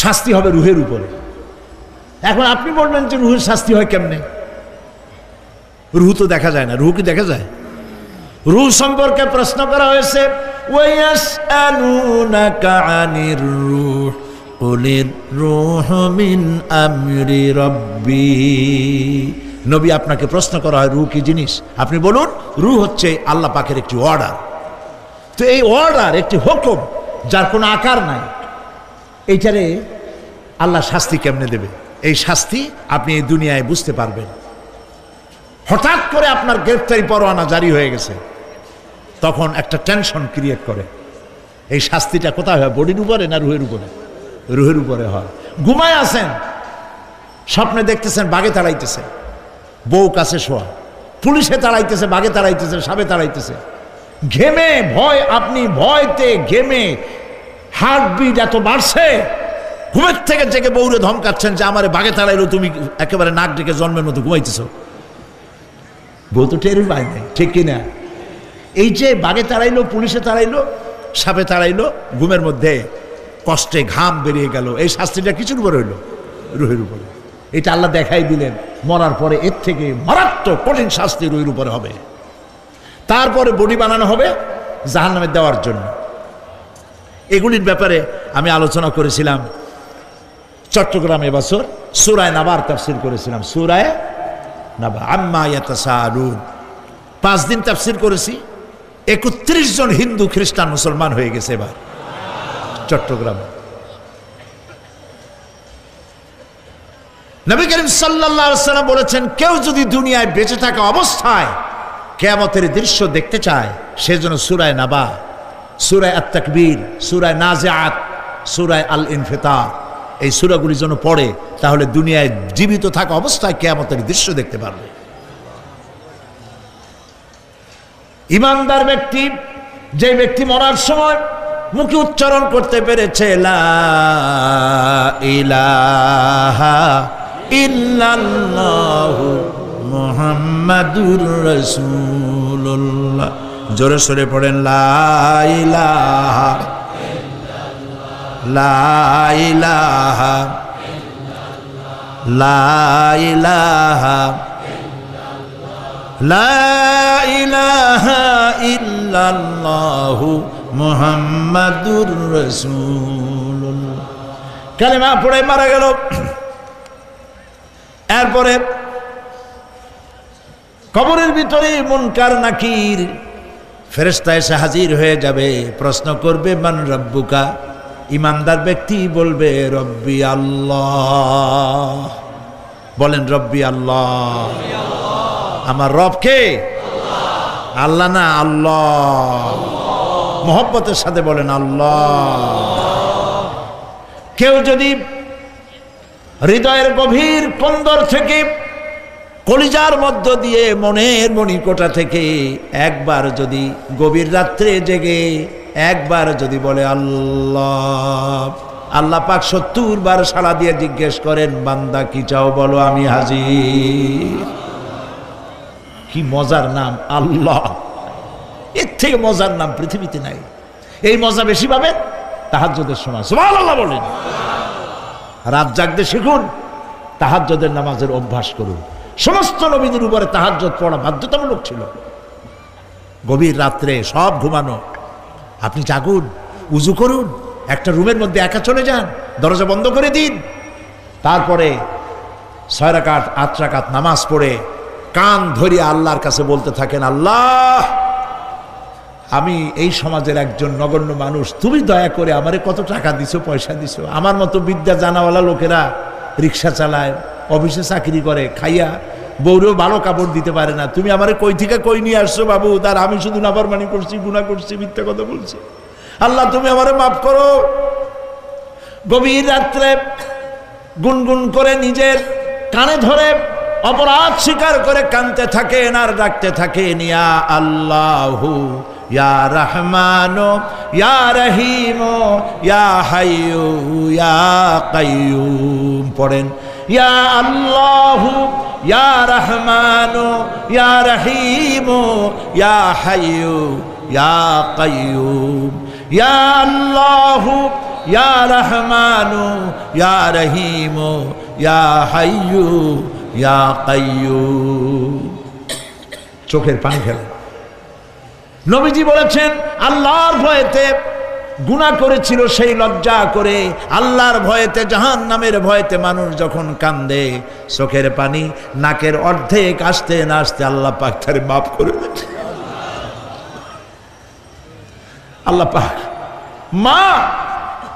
শাস্তি হবে রুহের উপরে। এখন আপনি বলবেন যে রুহের শাস্তি হয় কেমনে? রুহ তো দেখা যায় না। রুহ কি দেখা যায়? রুহ সম্পর্কে প্রশ্ন করা হয়েছে, ওয়ায়াসআলুনাকা আনির রূহ কুলির রূহু মিন আমরি রাব্বি। নবী, আপনাকে প্রশ্ন করা হয় রুহ কি জিনিস, আপনি বলুন রুহ হচ্ছে আল্লাহ পাকের একটি অর্ডার। তো এই অর্ডার একটি হুকুম যার কোনো আকার নাই, এইটারে আল্লাহ শাস্তি কেমনে দেবে? এই শাস্তি আপনি এই দুনিয়ায় বুঝতে পারবেন। হঠাৎ করে আপনার গ্রেফতারি পরোয়ানা জারি হয়ে গেছে, তখন একটা টেনশন ক্রিয়েট করে। এই শাস্তিটা কোথায় হয়? বডির উপরে না রুহের উপরে? রুহের উপরে হয়। ঘুমায় আছেন, স্বপ্নে দেখতেছেন বাঘে তাড়াইতেছে, বউ কাছে শোয়া, পুলিশে তাড়াইতেছে, বাঘে তাড়াইতেছে, সাপে তাড়াইতেছে, ঘেমে ভয়, আপনি ভয়তে ঘেমে হার্টবিট এত বাড়ছে, ঘুমের থেকে জেগে বউরে ধমকাচ্ছেন যে আমারে বাঘে তাড়াইলো, তুমি একেবারে নাক ডেকে জন্মের মতো ঘুমাইতেছ। বউ তো টেরই পায় নাই, ঠিক কিনা? এই যে বাঘে তাড়াইলো, পুলিশে তাড়াইলো, সাপে তাড়াইলো, ঘুমের মধ্যে কষ্টে ঘাম বেরিয়ে গেল, এই শাস্তিটা কিছুর উপরে হইল? রুহের উপরে। এটা আল্লাহ দেখাই দিলেন, মরার পরে এর থেকে মারাত্মক কঠিন শাস্তি রুহের উপরে হবে। তারপরে বডি বানানো হবে জাহান্নামে দেওয়ার জন্য। এগুলির ব্যাপারে আমি আলোচনা করেছিলাম চট্টগ্রামে এবছর সূরায়ে নাবার তাফসীর করেছিলাম। সূরায়ে নাবা, আম্মা ইয়াতাসাআলুন, 5 দিন তাফসীর করেছি। 31 জন হিন্দু খ্রিস্টান মুসলমান হয়ে গেছে এবার চট্টগ্রামে। নবী করিম সাল্লাল্লাহু আলাইহি ওয়াসাল্লাম বলেছেন, কেউ যদি দুনিয়ায় বেঁচে থাকা অবস্থায় কিয়ামতের দৃশ্য দেখতে চায়, সেজন্য সূরায়ে নাবা, সূরায়ে আত-তাকবীর, সূরায়ে নাজিআত, সূরায়ে আল ইনফিতার, এই সূরাগুলি যেন পড়ে, তাহলে দুনিয়ায় জীবিত থাকা অবস্থায় কিয়ামতের দৃশ্য দেখতে পারবে। ঈমানদার ব্যক্তি, যে ব্যক্তি মরার সময় মুখে উচ্চারণ করতে পেরেছে লা ইলাহা ইল্লাল্লাহু মুহাম্মাদুর রাসূলুল্লাহ, জোরে সোরে পড়েন লা ইলাহা লা ইলাহা লা ইলাহা লা ইলাহা ইল্লাল্লাহু মুহাম্মাদুর রাসূলুল্লাহ। কালেমা পড়ে মারা গেল। এরপরে কবরের ভিতরে মুনকার নাকির ফেরেশতা এসে হাজির হয়ে যাবে, প্রশ্ন করবে মান রব্বুকা। ঈমানদার ব্যক্তি বলবে রব্বি আল্লাহ। বলেন রব্বি আল্লাহ। আমার রব কে? আল্লাহ না, আল্লাহ। মোহব্বতের সাথে বলেন আল্লাহ। কেউ যদি হৃদয়ের গভীর কন্দর থেকে, কলিজার মধ্য দিয়ে, মনের মণিকোটা থেকে একবার যদি গভীর রাত্রে জেগে একবার যদি বলে আল্লাহ, আল্লাহ পাক 70 বার সাড়া দিয়ে জিজ্ঞেস করেন, বান্দা কি চাও বলো, আমি হাজির। কি মজার নাম আল্লাহ! এর থেকে মজার নাম পৃথিবীতে নাই। এই মজা বেশি পাবেন তাহাজ্জুদের সময়। সুবহানাল্লাহ বলেন। রাত জাগতে শিখুন, তাহাজ্জুদের নামাজের অভ্যাস করুন। সমস্ত নবীদের উপরে তাহাজ্জুদ পড়া বাধ্যতামূলক ছিল। গভীর রাত্রে সব ঘুমানো, আপনি জাগুন, উজু করুন, একটা রুমের মধ্যে একা চলে যান, দরজা বন্ধ করে দিন, তারপরে 6 রাকাত 8 রাকাত নামাজ পড়ে কান ধরিয়া আল্লাহর কাছে বলতে থাকেন, আল্লাহ আমি এই সমাজের একজন নগণ্য মানুষ, তুমি দয়া করে আমারে কত টাকা দিছো, পয়সা দিছো। আমার মতো বিদ্যা জানাওয়ালা লোকেরা রিক্সা চালায়, অফিসে চাকরি করে, খাইয়া বউরেও ভালো কাপড় দিতে পারে না। তুমি আমারে কই থেকে কই নিয়ে আসছো বাবু, তার আমি শুধু নাফরমানি করছি, গুনাহ করছি, মিথ্যা কথা বলছি। আল্লাহ তুমি আমারে মাফ করো। গভীর রাত্রে গুনগুন করে নিজের কানে ধরে অপরাধ স্বীকার করে কাঁদতে থাকেন আর ডাকতে থাকেন, ইয়া আল্লাহু ইয়া রহমানু ইয়া রহিমু ইয়া হাইয়ু ইয়া কাইয়ুম। পড়েন ইয়া আল্লাহু ইয়া রহমানু ইয়া রহিমু ইয়া হাইয়ু ইয়া কাইয়ুম ইয়া আল্লাহু ইয়া রহমানু ইয়া রহিমু ইয়া হাইয়ু ইয়া কাইয়্যুম। চোখের পানি ফেলে। নবীজি বলেছেন আল্লাহর ভয়েতে গুনাহ করেছিল, সেই লজ্জা করে আল্লাহর ভয়েতে, জাহান্নামের ভয়েতে মানুষ যখন কান্দে, চোখের পানি নাকের অর্ধেক আসতে না আসতে আল্লাহ পাক তারে মাফ করে দেন। আল্লাহ পাক, মা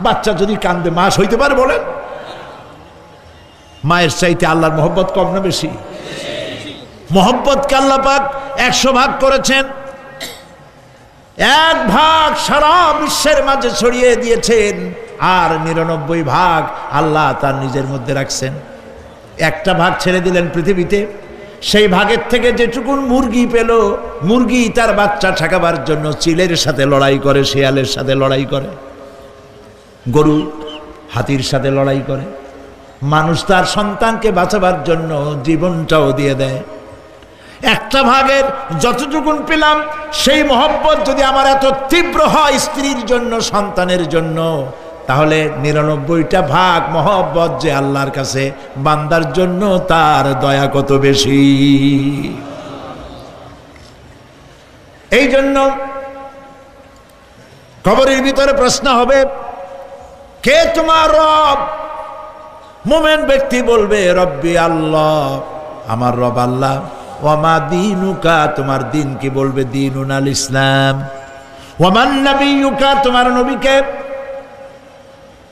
বাচ্চা যদি কান্দে মা সইতে পারে বলেন? মায়ের চাইতে আল্লাহর মহব্বত কম না বেশি? মহব্বতকে আল্লাহ পাক 100 ভাগ করেছেন, 1 ভাগ সারা বিশ্বের মাঝে ছড়িয়ে দিয়েছেন, আর 99 ভাগ আল্লাহ তার নিজের মধ্যে রাখছেন। 1টা ভাগ ছেড়ে দিলেন পৃথিবীতে, সেই ভাগের থেকে যেটুকুন মুরগি পেল, মুরগি তার বাচ্চা ঠেকাবার জন্য চিলের সাথে লড়াই করে, শিয়ালের সাথে লড়াই করে, গরু হাতির সাথে লড়াই করে, মানুষ তার সন্তানকে বাঁচাবার জন্য জীবনটাও দিয়ে দেয়। 1টা ভাগের যতটুকুন পেলাম, সেই মহব্বত যদি আমার এত তীব্র হয় স্ত্রীর জন্য, সন্তানের জন্য, তাহলে 99টা ভাগ মহব্বত যে আল্লাহর কাছে বান্দার জন্য, তার দয়া কত বেশি। এই জন্য কবরের ভিতরে প্রশ্ন হবে, কে তোমার রব? মুমিন ব্যক্তি বলবে রব্বি আল্লাহ, আমার রব আল্লাহ। ওয়ামা দীনুকা, তোমার দিন কি? বলবে দীনুনাল ইসলাম। ওয়ামান নবিয়ুকা, তোমার নবীকে?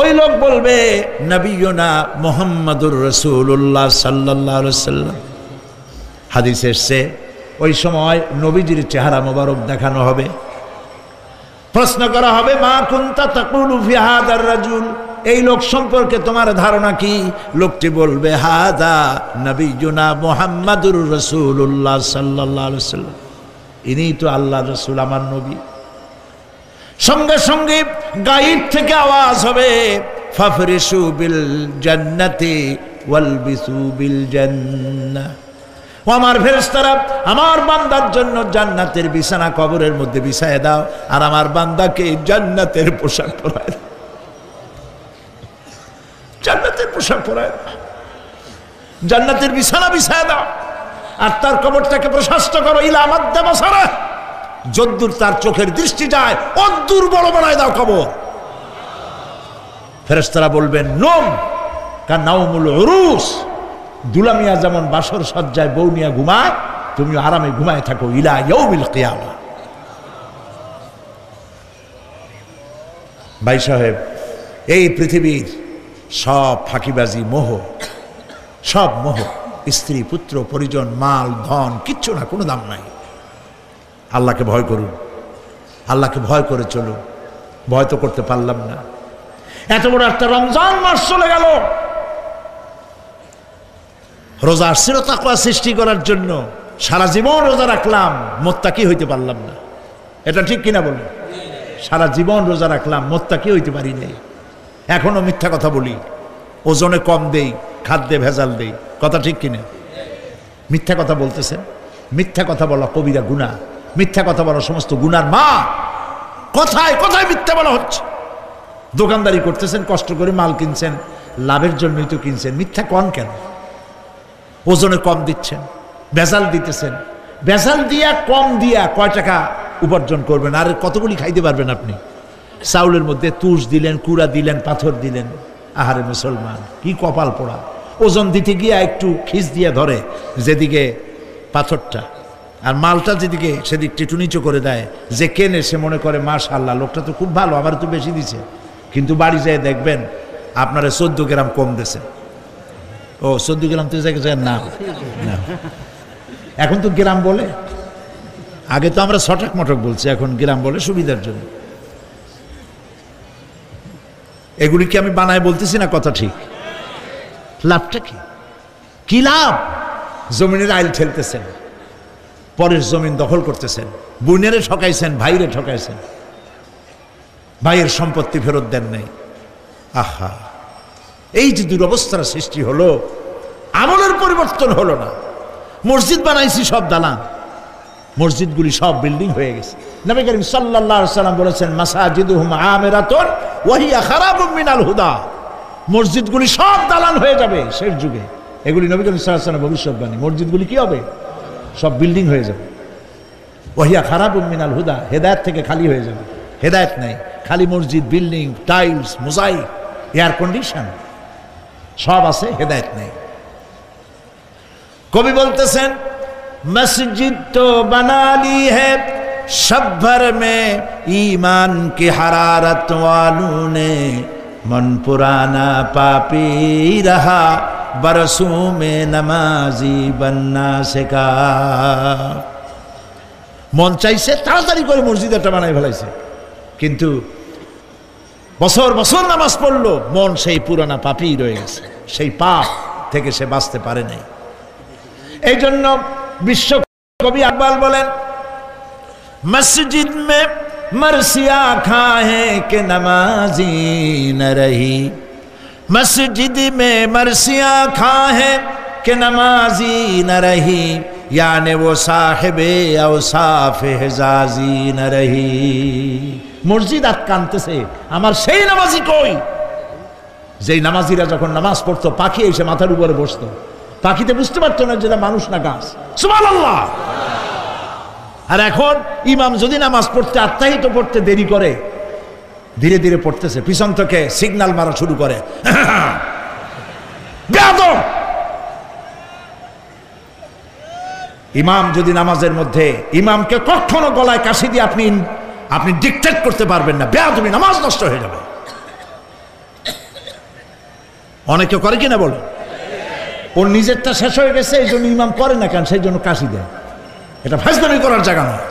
ওই লোক বলবে নবিয়ুনা মুহাম্মাদুর রাসূলুল্লাহ সাল্লাল্লাহু আলাইহি ওয়াসাল্লাম। হাদিসে এসেছে ওই সময় নবীজির চেহারা মোবারক দেখানো হবে, প্রশ্ন করা হবে মা কুনতা তাকুলু ফি হাদার রাজুল, এই লোক সম্পর্কে তোমার ধারণা কি? লোকটি বলবে হাদা নবিয়ুনা মুহাম্মাদুর রাসূলুল্লাহ সাল্লাল্লাহু আলাইহি ওয়াসাল্লাম, ইনি তো আল্লাহর রাসূল, আমার নবী। সঙ্গে সঙ্গে গায়েব থেকে আওয়াজ হবে ফাফরিশু বিল জান্নাতি ওয়ালবিসু বিল জান্নাহ, ও আমার ফেরেশতারা আমার বান্দার জন্য জান্নাতের বিছানা কবরের মধ্যে বিছায় দাও, আর আমার বান্দাকে জান্নাতের পোশাক পরায় দাও, জান্নাতের পোশাক পরায় দাও, জান্নাতের বিছানা বিছায় দাও, আর তার কবরটাকে প্রশস্ত করো ইলা মাদ্দা বাসারা, যদ্দূর তার চোখের দৃষ্টি যায় অদ্দূর বড় বানায় দাও কবর। ফেরেশতারা বলবেন নোম কানাউমুল উরুস, দুলামিয়া যেমন বাসর সজ্জায় বউ নিয়া ঘুমায়, তুমি আরামে ঘুমায় থাকো ইলা ইয়াউমিল কিয়ামা। ভাই সাহেব, এই পৃথিবীর সব ফাঁকিবাজি, মোহ, সব মোহ, স্ত্রী পুত্র পরিজন মাল ধন কিচ্ছু না, কোনো দাম নাই। আল্লাহকে ভয় করুন, আল্লাহকে ভয় করে চলুন। ভয় তো করতে পারলাম না, এত বড় একটা রমজান মাস চলে গেল, রোজা আসছিল তাকওয়া সৃষ্টি করার জন্য, সারা জীবন রোজা রাখলাম, মুত্তাকি হইতে পারলাম না। এটা ঠিক কিনা বলুন? সারা জীবন রোজা রাখলাম, মুত্তাকি হইতে পারি নাই। এখনো মিথ্যা কথা বলি, ওজনে কম দেই, খাদ্যে ভেজাল দেই, কথা ঠিক কিনা? মিথ্যা কথা বলতেছেন, মিথ্যা কথা বলা কবিরা গুনাহ, মিথ্যা কথা বলা সমস্ত গুনার মা। কথায় কথায় মিথ্যা বলা হচ্ছে। দোকানদারি করতেছেন, কষ্ট করে মাল কিনছেন, লাভের জন্যই তো কিনছেন, মিথ্যা কন কেন? ওজনে কম দিচ্ছেন, ভেজাল দিতেছেন, ভেজাল দিয়া কম দিয়া কয় টাকা উপার্জন করবেন? আর কতগুলি খাইতে পারবেন আপনি? চাউলের মধ্যে তুষ দিলেন, কুড়া দিলেন, পাথর দিলেন। আহারে মুসলমান, কি কপাল পোড়া! ওজন দিতে গিয়া একটু খিস দিয়া ধরে যেদিকে পাথরটা, আর মালটা যেদিকে সেদিক টিটু নিচু করে দেয়। যে কেনে সে মনে করে মাশাআল্লাহ, লোকটা তো খুব ভালো, আমার তো বেশি দিছে, কিন্তু বাড়ি যেয়ে দেখবেন আপনারা 14 গ্রাম কম দিছে। ও 14 গ্রাম তো জায়গায় না, এখন তো গ্রাম বলে, আগে তো আমরা ছটাক মটক বলছি, এখন গ্রাম বলে সুবিধার জন্য। এগুলি কি আমি বানায় বলতেছি না? কথা ঠিক। লাভটা কি? কি লাভ? জমিনের আইল ঠেলতেছেন, পরের জমিন দখল করতেছেন, বোনেরে ঠকাইছেন, ভাইরে ঠকাইছেন, ভাইয়ের সম্পত্তি ফেরত দেন নাই। আহা, এই যে দুরবস্থার সৃষ্টি হলো, আমলের পরিবর্তন হলো না। মসজিদ বানাইছি সব দালান, মসজিদগুলি সব বিল্ডিং হয়ে গেছে। নবী করিম সাল্লাল্লাহু আলাইহি ওয়াসাল্লাম বলেছেন মাসাজিদুহুম আমিরাতুন ওয়াহিয়া খারাবুম মিনাল হুদা, মসজিদগুলি সব দালান হয়ে যাবে শেষ যুগে। এগুলি নবী করিম সাল্লাল্লাহু আলাইহি ওয়াসাল্লামের ভবিষ্যৎবাণী। মসজিদগুলি কি হবে? সব বিল্ডিং হয়ে যাবে। ওয়াহিয়া খারাবুম মিনাল হুদা, হেদায়েত থেকে খালি হয়ে যাবে। হেদায়েত নাই, খালি মসজিদ, building, tiles, mosaic, air condition সব আছে, হেদায়েত নেই। কবি বলতেছেন মসজিদ তো বানালি হ্যায় शब भर में ईमान की हरारत वालों ने, मन पुराना पापी रहा बरसों में नमाजी बनना सिखा। মন চাইছে তাড়াতাড়ি করে মসজিদ একটা বানাই ফেলাইছে, কিন্তু বছর বছর নামাজ পড়লো, মন সেই পুরানা পাপী রয়ে গেছে, সেই পাপ থেকে সে বাঁচতে পারে নাই। এই জন্য বিশ্ব কবি আকবাল বলেন मस्जिद में मरसिया खाए के नमाजी न रही, मस्जिद में मरसिया खाए के नमाजी न रही, यानी वो साहिबे औसाफ हिजाजी न रही। मस्जिद আটকানতেছে, আমার সেই নামাজি কই? যেই নামাজিরা যখন নামাজ পড়তো পাখি এসে মাথার উপরে বসতো, পাখিতে বুঝতে পারতো না যেটা মানুষ না গাছ। সুবহানাল্লাহ। আর এখন ইমাম যদি নামাজ পড়তে আত্মাহিত পড়তে দেরি করে, ধীরে ধীরে পড়তেছে, পিছন থেকে সিগন্যাল মারা শুরু করে, বেয়াদব। ইমাম যদি নামাজের মধ্যে, ইমামকে কখনো গলায় কাশি দিয়ে আপনি ডিকটেট করতে পারবেন না, বেয়াদবি, নামাজ নষ্ট হয়ে যাবে। অনেকে করে কিনা বলো, ওর নিজেরটা শেষ হয়ে গেছে এই জন্য ইমাম করে না কেন, সেই জন্য কাশি দেয়। এটা ফাজলামি করার জায়গা নয়।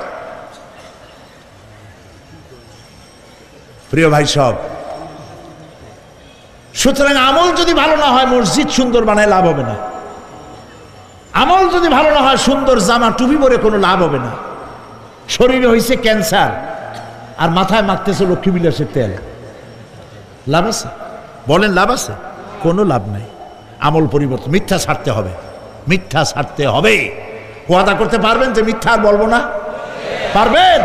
প্রিয় ভাই সব, সুতরাং আমল যদি ভালো না হয় মসজিদ সুন্দর বানায় লাভ হবে না। আমল যদি ভালো না হয় সুন্দর জামা টুপি পরে কোনো লাভ হবে না। শরীরে হয়েছে ক্যান্সার আর মাথায় মাখতেছে লক্ষ্মী বিলাসের তেল, লাভ আছে? বলেন লাভ আছে? কোনো লাভ নাই। আমল পরিবর্তন, মিথ্যা ছাড়তে হবে, মিথ্যা ছাড়তে হবে। ওয়াদা করতে পারবেন যে মিথ্যা আর বলবো না? পারবেন?